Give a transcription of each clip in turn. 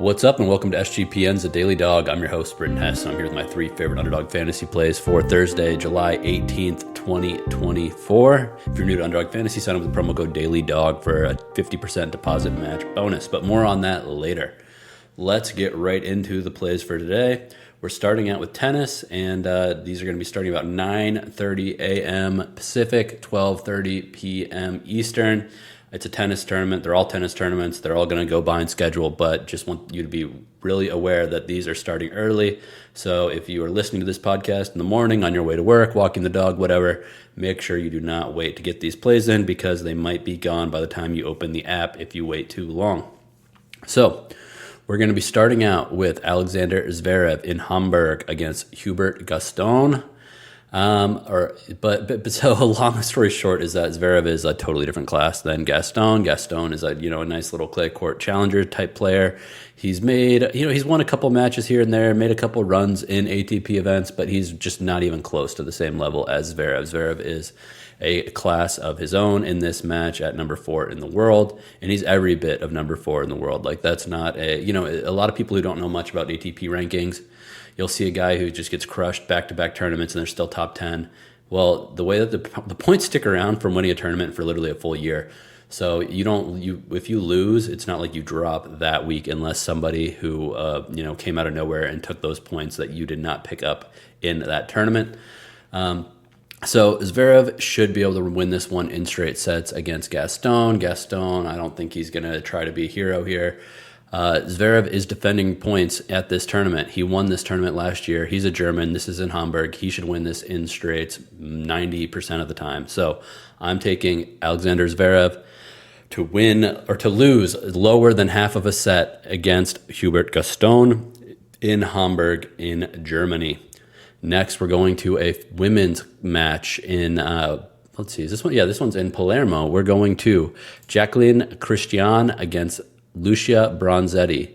What's up, and welcome to SGPN's The Daily Dog. I'm your host, Britton Hess, and I'm here with my three favorite underdog fantasy plays for Thursday, July 18th, 2024. If you're new to Underdog Fantasy, sign up with the promo code DailyDog for a 50% deposit match bonus, but more on that later. Let's get right into the plays for today. We're starting out with tennis, and these are going to be starting about 9:30 a.m. Pacific, 12:30 p.m. Eastern. It's a tennis tournament. They're all tennis tournaments. They're all going to go behind schedule, but just want you to be really aware that these are starting early. So if you are listening to this podcast in the morning on your way to work, walking the dog, whatever, make sure you do not wait to get these plays in because they might be gone by the time you open the app if you wait too long. So we're going to be starting out with Alexander Zverev in Hamburg against Hubert Gaston. But so a long story short is that Zverev is a totally different class than Gaston. Gaston is a nice little clay court challenger type player. He's made, he's won a couple matches here and there, made a couple runs in ATP events, but he's just not even close to the same level as Zverev. Zverev is a class of his own in this match at number 4 in the world, and he's every bit of number 4 in the world. Like, that's not a lot of people who don't know much about ATP rankings, you'll see a guy who just gets crushed back-to-back tournaments and they're still top 10. Well, the way that the points stick around from winning a tournament for literally a full year. So if you lose, it's not like you drop that week unless somebody who came out of nowhere and took those points that you did not pick up in that tournament. So Zverev should be able to win this one in straight sets against Gaston. Gaston, I don't think he's going to try to be a hero here. Zverev is defending points at this tournament. He won this tournament last year. He's a German. This is in Hamburg. He should win this in straights 90% of the time. So I'm taking Alexander Zverev to win or to lose lower than half of a set against Hubert Gaston in Hamburg in Germany. Next, we're going to a women's match in, let's see, is this one? Yeah, this one's in Palermo. We're going to Jaqueline Cristian against Lucia Bronzetti.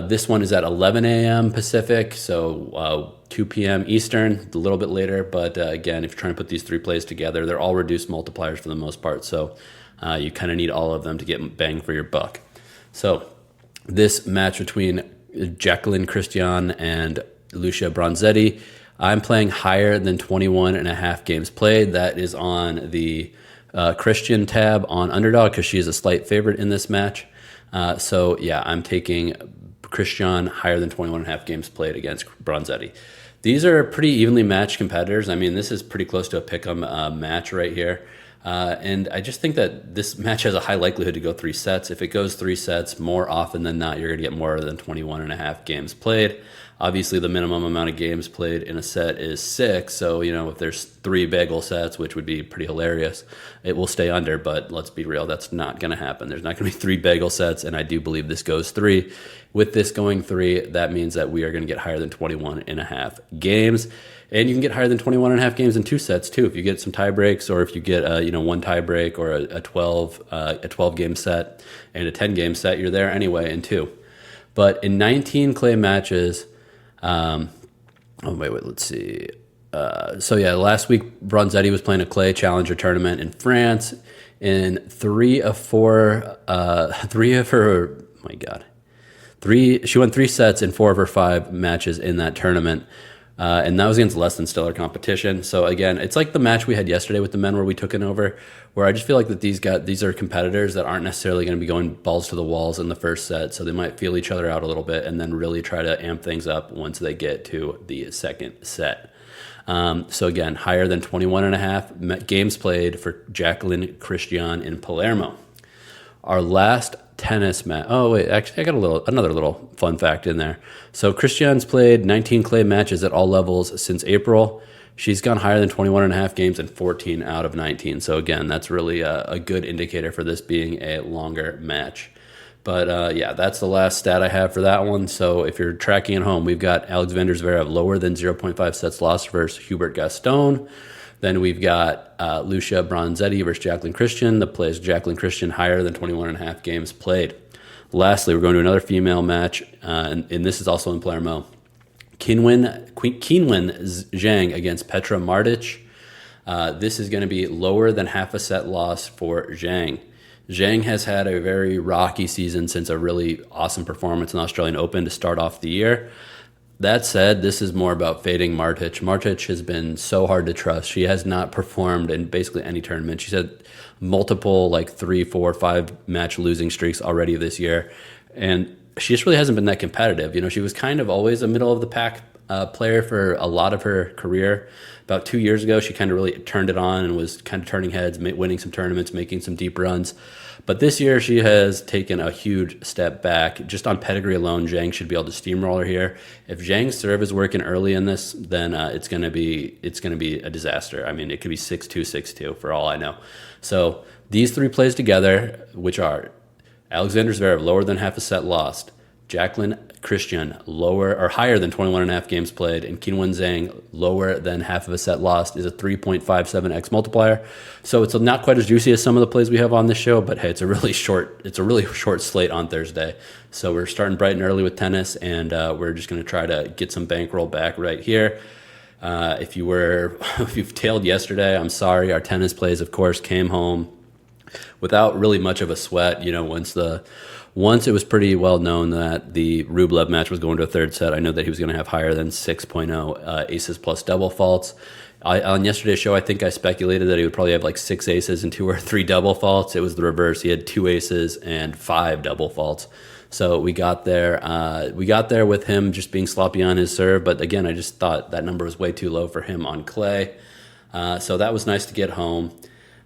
This one is at 11 a.m. Pacific, so 2 p.m. Eastern, a little bit later. But again, if you're trying to put these three plays together, they're all reduced multipliers for the most part. So you kind of need all of them to get bang for your buck. So this match between Jaqueline Cristian and Lucia Bronzetti, I'm playing higher than 21.5 games played. That is on the Christian tab on Underdog because she is a slight favorite in this match. So yeah, I'm taking Cristian higher than 21.5 games played against Bronzetti. These are pretty evenly matched competitors. I mean, this is pretty close to a pick'em match right here. And I just think that this match has a high likelihood to go 3 sets. If it goes 3 sets, more often than not, you're going to get more than 21.5 games played. Obviously, the minimum amount of games played in a set is 6. So, if there's 3 bagel sets, which would be pretty hilarious, it will stay under. But let's be real, that's not going to happen. There's not going to be 3 bagel sets, and I do believe this goes 3. With this going 3, that means that we are going to get higher than 21.5 games. And you can get higher than 21.5 games in 2 sets, too. If you get some tie breaks or if you get, one tie break or a 12-game set and a 10-game set, you're there anyway in 2. But in 19 clay matches... let's see. Last week Bronzetti was playing a clay challenger tournament in France. In 3 of her, she won 3 sets in 4 of her 5 matches in that tournament. And that was against less than stellar competition. So again, it's like the match we had yesterday with the men where we took it over, where I just feel like that these are competitors that aren't necessarily going to be going balls to the walls in the first set. So they might feel each other out a little bit and then really try to amp things up once they get to the second set. So again, higher than 21.5 games played for Jaqueline Cristian in Palermo. Our last tennis match. Oh wait, actually, I got another little fun fact in there. So Cristian's played 19 clay matches at all levels since April. She's gone higher than 21.5 games in 14 out of 19. So again, that's really a good indicator for this being a longer match. But that's the last stat I have for that one. So if you're tracking at home, we've got Alexander Zverev lower than 0.5 sets lost versus Hubert Gaston. Then we've got Lucia Bronzetti versus Jaqueline Cristian. The play is Jaqueline Cristian higher than 21.5 games played. Lastly, we're going to another female match, and this is also in Palermo. Qinwen Zheng against Petra Martic. This is going to be lower than half a set loss for Zheng. Zheng has had a very rocky season since a really awesome performance in the Australian Open to start off the year. That said, this is more about fading Martic. Martic has been so hard to trust. She has not performed in basically any tournament. She's had multiple, like 3, 4, 5 match losing streaks already this year. And she just really hasn't been that competitive. You know, she was kind of always a middle of the pack player for a lot of her career. About 2 years ago, she kind of really turned it on and was kind of turning heads, winning some tournaments, making some deep runs. But this year, she has taken a huge step back. Just on pedigree alone, Zheng should be able to steamroller here. If Zheng's serve is working early in this, then it's going to be a disaster. I mean, it could be 6-2, 6-2 for all I know. So these three plays together, which are Alexander Zverev lower than half a set lost, Jaqueline Cristian lower or higher than 21.5 games played, and Qinwen Zheng lower than half of a set lost, is a 3.57x multiplier. So it's not quite as juicy as some of the plays we have on this show, but hey, it's a really short slate on Thursday. So we're starting bright and early with tennis, and we're just going to try to get some bankroll back right here. If you've tailed yesterday, I'm sorry. Our tennis plays, of course, came home without really much of a sweat. You know, once it was pretty well known that the Rublev match was going to a third set, I know that he was going to have higher than 6.0 aces plus double faults. On yesterday's show, I think I speculated that he would probably have like 6 aces and 2 or 3 double faults. It was the reverse. He had 2 aces and 5 double faults. So we got there. With him just being sloppy on his serve. But again, I just thought that number was way too low for him on clay. So that was nice to get home.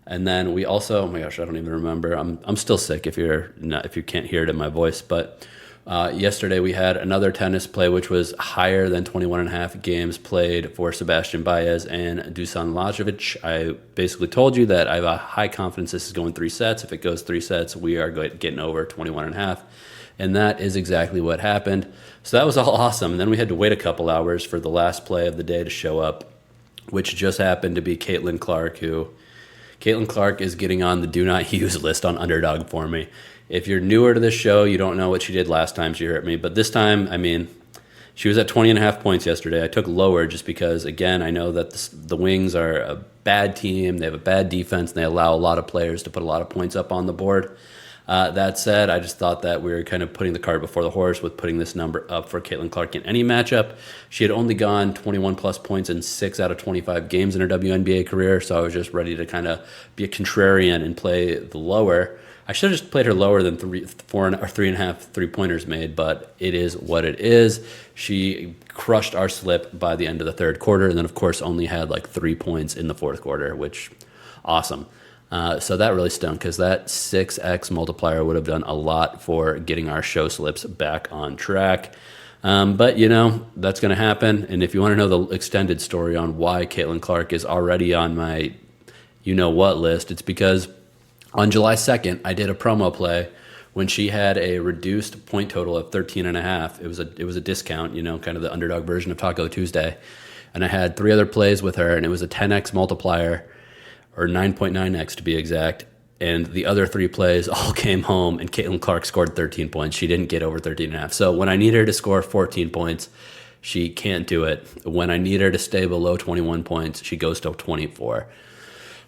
And then we also, oh my gosh, I don't even remember. I'm still sick if you can't hear it in my voice. But yesterday we had another tennis play which was higher than 21.5 games played for Sebastian Baez and Dusan Lajovic. I basically told you that I have a high confidence this is going 3 sets. If it goes 3 sets, we are getting over 21.5. And that is exactly what happened. So that was all awesome. And then we had to wait a couple hours for the last play of the day to show up, which just happened to be Caitlin Clark, Caitlin Clark is getting on the do not use list on Underdog for me. If you're newer to this show, you don't know what she did last time she hurt me. But this time, I mean, she was at 20.5 points yesterday. I took lower just because, again, I know that the Wings are a bad team. They have a bad defense, and they allow a lot of players to put a lot of points up on the board. That said, I just thought that we were kind of putting the cart before the horse with putting this number up for Caitlin Clark in any matchup. She had only gone 21-plus points in 6 out of 25 games in her WNBA career, so I was just ready to kind of be a contrarian and play the lower. I should have just played her lower than 3.5 three-pointers made, but it is what it is. She crushed our slip by the end of the third quarter, and then, of course, only had like 3 points in the fourth quarter, which awesome. So that really stunk because that 6x multiplier would have done a lot for getting our show slips back on track. But, you know, that's going to happen. And if you want to know the extended story on why Caitlin Clark is already on my you-know-what list, it's because on July 2nd, I did a promo play when she had a reduced point total of 13.5. It was a discount, you know, kind of the underdog version of Taco Tuesday. And I had 3 other plays with her, and it was a 10x multiplier, or 9.9x to be exact, and the other 3 plays all came home, and Caitlin Clark scored 13 points. She didn't get over 13.5. So when I need her to score 14 points, she can't do it. When I need her to stay below 21 points, she goes to 24.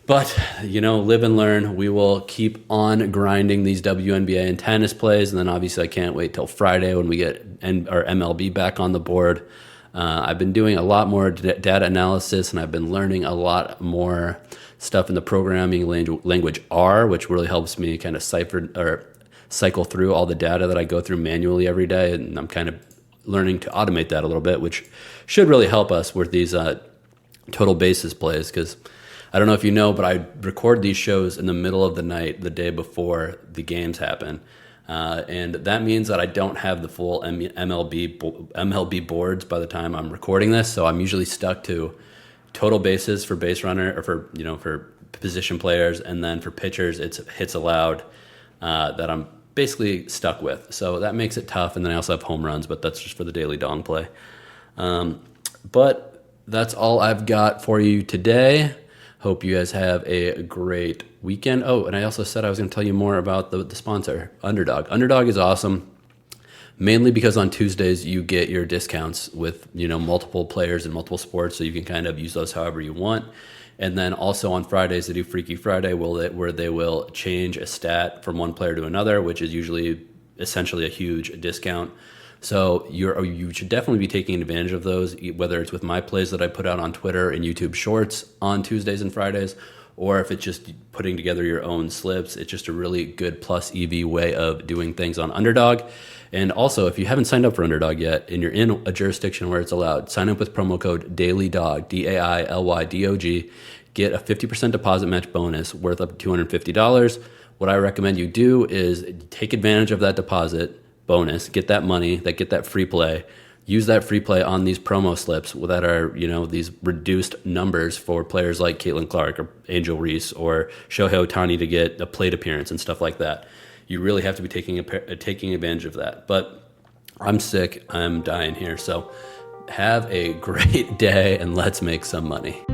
But, you know, live and learn. We will keep on grinding these WNBA and tennis plays, and then obviously I can't wait till Friday when we get our MLB back on the board. I've been doing a lot more data analysis, and I've been learning a lot more stuff in the programming language R, which really helps me kind of cycle through all the data that I go through manually every day, and I'm kind of learning to automate that a little bit, which should really help us with these total basis plays, because I don't know if you know, but I record these shows in the middle of the night, the day before the games happen. And that means that I don't have the full MLB boards by the time I'm recording this. So I'm usually stuck to total bases for base runner, or for position players, and then for pitchers, it's hits allowed that I'm basically stuck with. So that makes it tough. And then I also have home runs, but that's just for the daily dong play. But that's all I've got for you today. Hope you guys have a great weekend. Oh, and I also said I was going to tell you more about the sponsor, Underdog. Underdog is awesome, mainly because on Tuesdays you get your discounts with multiple players in multiple sports, so you can kind of use those however you want. And then also on Fridays, they do Freaky Friday, where they will change a stat from one player to another, which is usually essentially a huge discount. So you should definitely be taking advantage of those, whether it's with my plays that I put out on Twitter and YouTube Shorts on Tuesdays and Fridays, or if it's just putting together your own slips. It's just a really good plus EV way of doing things on Underdog. And also, if you haven't signed up for Underdog yet and you're in a jurisdiction where it's allowed, sign up with promo code DAILYDOG, DAILYDOG. Get a 50% deposit match bonus worth up to $250. What I recommend you do is take advantage of that deposit bonus, get that money, get that free play, use that free play on these promo slips that are, these reduced numbers for players like Caitlin Clark or Angel Reese or Shohei Ohtani to get a plate appearance and stuff like that. You really have to be taking advantage of that. But I'm sick. I'm dying here. So have a great day and let's make some money.